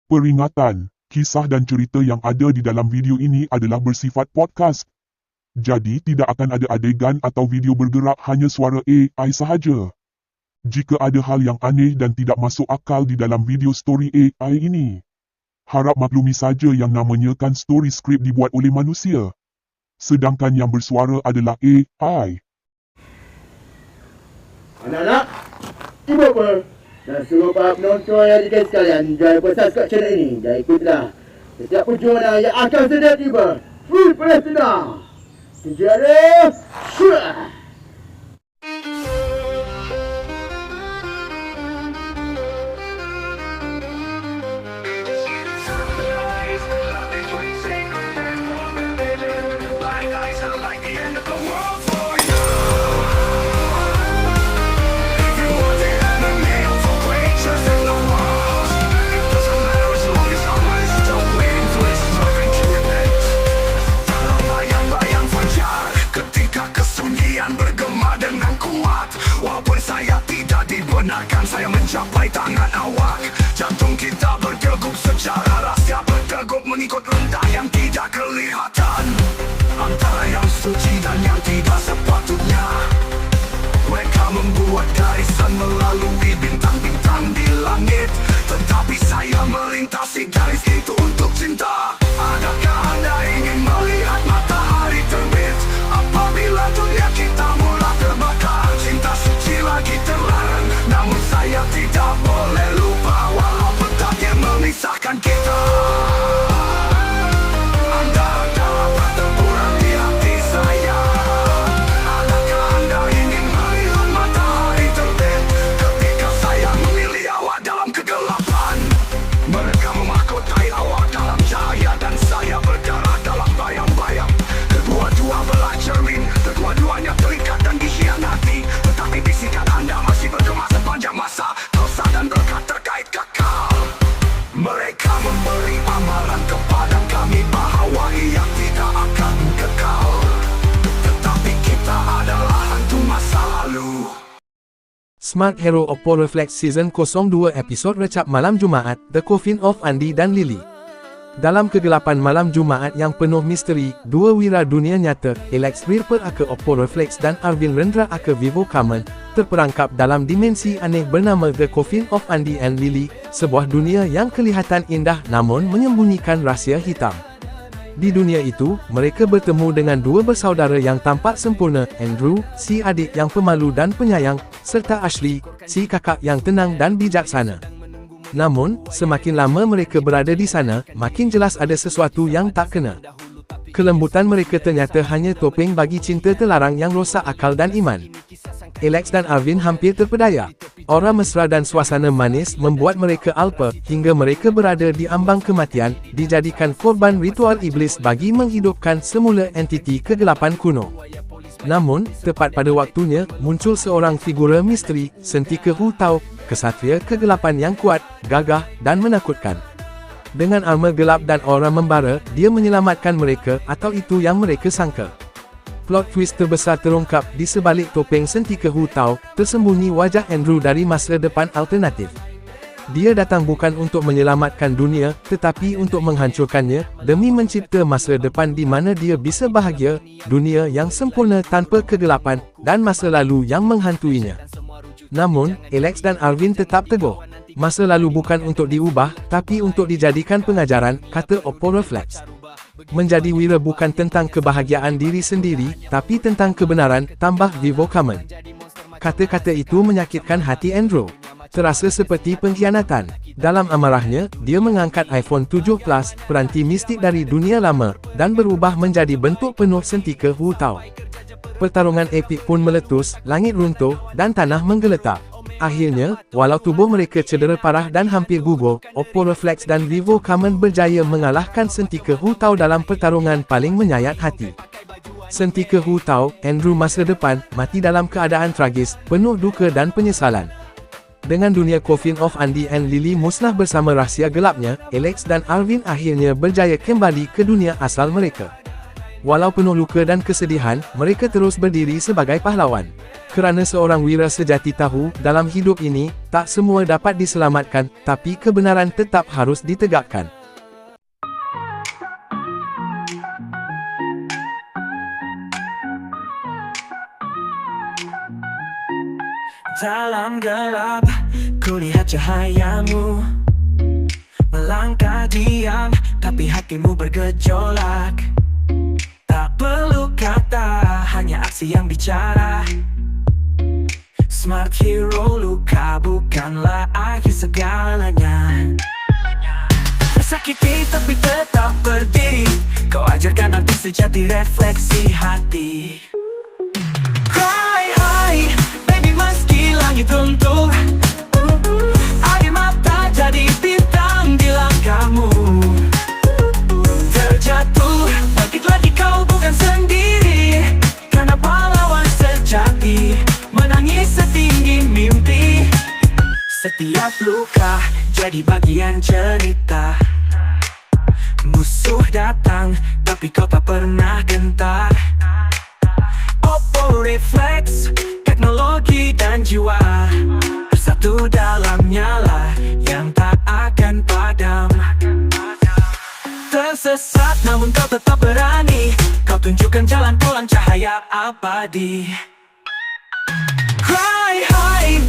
Peringatan, kisah dan cerita yang ada di dalam video ini adalah bersifat podcast. Jadi tidak akan ada adegan atau video bergerak, hanya suara AI sahaja. Jika ada hal yang aneh dan tidak masuk akal di dalam video story AI ini, harap maklumi saja yang namanya kan story script dibuat oleh manusia. Sedangkan yang bersuara adalah AI. Anak-anak, ibu apa? Dan suruh para penonton yang dikenal sekalian jangan lupa subscribe channel ini dan ikutlah setiap perjuangan yang akan sedang tiba. Free Palestina! Sejarah Syurah! Walaupun saya tidak dibenarkan, saya mencapai tangan awak. Jantung kita berdegup secara rahsia, berdegup mengikut rendah yang tidak kelihatan. Antara yang suci dan yang tidak sepatutnya. Mereka membuat garisan melalui bintang-bintang di langit, tetapi saya melintasi garis itu untuk cinta. Adakah Anda ingin melihat matahari terbit apabila dunia kita mulai terbakar? Cinta suci lagi terlarang, namun saya tidak boleh lupa, walaupun takdir memisahkan kita. Anda adalah pertempuran di hati saya. Adakah Anda ingin melihat matahari terbit ketika saya memilih awak dalam kegelapan? Mereka memahkotai awak dalam cahaya dan saya berdarah dalam bayang-bayang. Kedua-dua belah cermin, kedua-duanya terikat dan dikhianati, tetapi bisikan Anda masih bergema sepanjang masa. Dosa dan berkat terkait kekal. Mereka memberi amaran kepada kami bahawa ia tidak akan kekal, tetapi kita adalah hantu masa lalu. Smart Hero Oppo Reflex Season 02 episod recap malam Jumaat, The Coffin of Andy dan Lily. Dalam kegelapan malam Jumaat yang penuh misteri, dua wira dunia nyata, Alex Ripper aka Oppo Reflex dan Arvind Rendra aka Vivo Common, terperangkap dalam dimensi aneh bernama The Coffin of Andy and Lily, sebuah dunia yang kelihatan indah namun menyembunyikan rahsia hitam. Di dunia itu, mereka bertemu dengan dua bersaudara yang tampak sempurna, Andrew, si adik yang pemalu dan penyayang, serta Ashley, si kakak yang tenang dan bijaksana. Namun, semakin lama mereka berada di sana, makin jelas ada sesuatu yang tak kena. Kelembutan mereka ternyata hanya topeng bagi cinta terlarang yang rosak akal dan iman. Alex dan Arvind hampir terpedaya. Aura mesra dan suasana manis membuat mereka alpa, hingga mereka berada di ambang kematian, dijadikan korban ritual iblis bagi menghidupkan semula entiti kegelapan kuno. Namun, tepat pada waktunya, muncul seorang figura misteri, Sentika Hu Tao, kesatria kegelapan yang kuat, gagah, dan menakutkan. Dengan armor gelap dan aura membara, dia menyelamatkan mereka, atau itu yang mereka sangka. Plot twist terbesar terungkap di sebalik topeng Sentika Hu Tao, tersembunyi wajah Andrew dari masa depan alternatif. Dia datang bukan untuk menyelamatkan dunia, tetapi untuk menghancurkannya, demi mencipta masa depan di mana dia bisa bahagia, dunia yang sempurna tanpa kegelapan, dan masa lalu yang menghantuinya. Namun, Alex dan Arvind tetap teguh. Masa lalu bukan untuk diubah, tapi untuk dijadikan pengajaran, kata Oppo Reflex. Menjadi wira bukan tentang kebahagiaan diri sendiri, tapi tentang kebenaran, tambah Vivo Common. Kata-kata itu menyakitkan hati Andrew. Terasa seperti pengkhianatan. Dalam amarahnya, dia mengangkat iPhone 7 Plus, peranti mistik dari dunia lama, dan berubah menjadi bentuk penuh Sentika Hu Tao. Pertarungan epik pun meletus, langit runtuh, dan tanah menggeletar. Akhirnya, walau tubuh mereka cedera parah dan hampir gugur, Oppo Reflex dan Vivo Common berjaya mengalahkan Sentika Hu Tao dalam pertarungan paling menyayat hati. Sentika Hu Tao, Andrew masa depan, mati dalam keadaan tragis, penuh duka dan penyesalan. Dengan dunia Coffin of Andy and Lily musnah bersama rahsia gelapnya, Alex dan Arvind akhirnya berjaya kembali ke dunia asal mereka. Walau penuh luka dan kesedihan, mereka terus berdiri sebagai pahlawan. Kerana seorang wira sejati tahu, dalam hidup ini, tak semua dapat diselamatkan, tapi kebenaran tetap harus ditegakkan. Dalam gelap, ku lihat cahayamu melangkah diam, tapi hatimu bergejolak. Tak perlu kata, hanya aksi yang bicara. Smart hero, luka bukanlah akhir segalanya. Tersakiti tapi tetap berdiri, kau ajarkan arti sejati refleksi hati. Cry high, baby, meski langit runtuh, air mata jadi bintang di langkahmu. Terjatuh, bangkit lagi, kau bukan sendiri, karena pahlawan sejati menangis setinggi mimpi. Setiap luka jadi bagian cerita. Musuh datang, tapi kau tak pernah gentar. Oppo Reflex, teknologi dan jiwa bersatu dalam nyala yang tak akan padam. Tersesat namun kau tetap berani, kau tunjukkan jalan pulang cahaya abadi. Cry high,